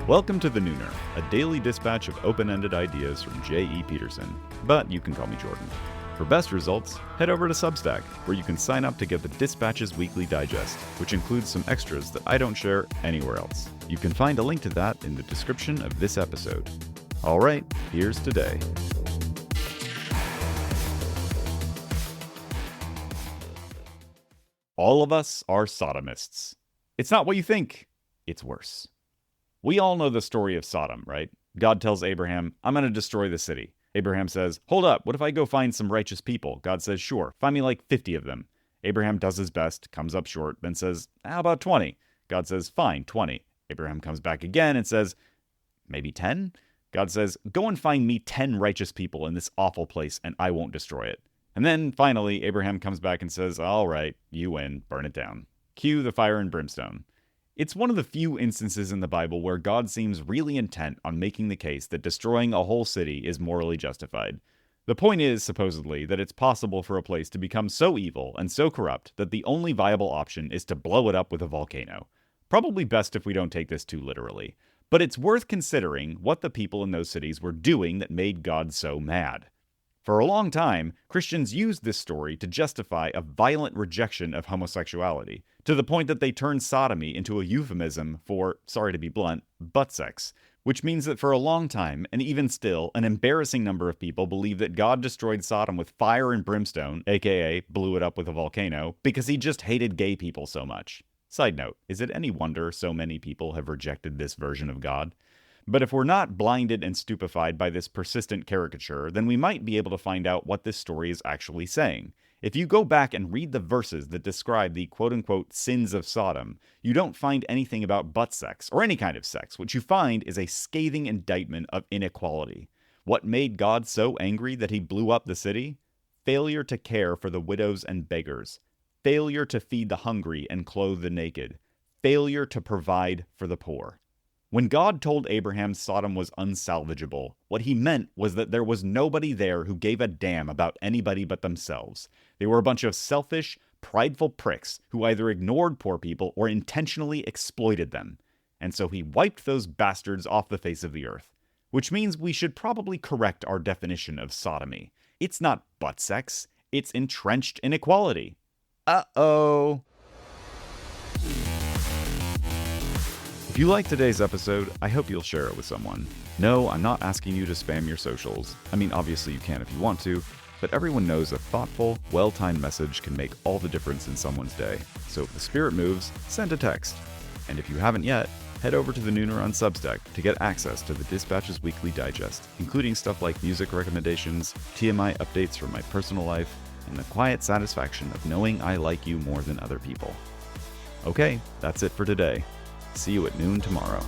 Welcome to The Nooner, a daily dispatch of open-ended ideas from J.E. Peterson, but you can call me Jordan. For best results, head over to Substack, where you can sign up to get the Dispatch's Weekly Digest, which includes some extras that I don't share anywhere else. You can find a link to that in the description of this episode. Alright, here's today. All of us are sodomists. It's not what you think. It's worse. We all know the story of Sodom, right? God tells Abraham, I'm going to destroy the city. Abraham says, hold up, what if I go find some righteous people? God says, sure, find me like 50 of them. Abraham does his best, comes up short, then says, how about 20? God says, fine, 20. Abraham comes back again and says, maybe 10? God says, go and find me 10 righteous people in this awful place and I won't destroy it. And then finally, Abraham comes back and says, all right, you win, burn it down. Cue the fire and brimstone. It's one of the few instances in the Bible where God seems really intent on making the case that destroying a whole city is morally justified. The point is, supposedly, that it's possible for a place to become so evil and so corrupt that the only viable option is to blow it up with a volcano. Probably best if we don't take this too literally. But it's worth considering what the people in those cities were doing that made God so mad. For a long time, Christians used this story to justify a violent rejection of homosexuality, to the point that they turned sodomy into a euphemism for, sorry to be blunt, butt sex, which means that for a long time, and even still, an embarrassing number of people believe that God destroyed Sodom with fire and brimstone, aka blew it up with a volcano, because he just hated gay people so much. Side note, is it any wonder so many people have rejected this version of God? But if we're not blinded and stupefied by this persistent caricature, then we might be able to find out what this story is actually saying. If you go back and read the verses that describe the quote-unquote sins of Sodom, you don't find anything about butt sex, or any kind of sex. What you find is a scathing indictment of inequality. What made God so angry that he blew up the city? Failure to care for the widows and beggars. Failure to feed the hungry and clothe the naked. Failure to provide for the poor. When God told Abraham Sodom was unsalvageable, what he meant was that there was nobody there who gave a damn about anybody but themselves. They were a bunch of selfish, prideful pricks who either ignored poor people or intentionally exploited them. And so he wiped those bastards off the face of the earth. Which means we should probably correct our definition of sodomy. It's not butt sex, it's entrenched inequality. Uh-oh. If you like today's episode, I hope you'll share it with someone. No, I'm not asking you to spam your socials. I mean, obviously you can if you want to, but everyone knows a thoughtful, well-timed message can make all the difference in someone's day. So if the spirit moves, send a text. And if you haven't yet, head over to the Nooner on Substack to get access to the Dispatch's Weekly Digest, including stuff like music recommendations, TMI updates from my personal life, and the quiet satisfaction of knowing I like you more than other people. Okay, that's it for today. See you at noon tomorrow.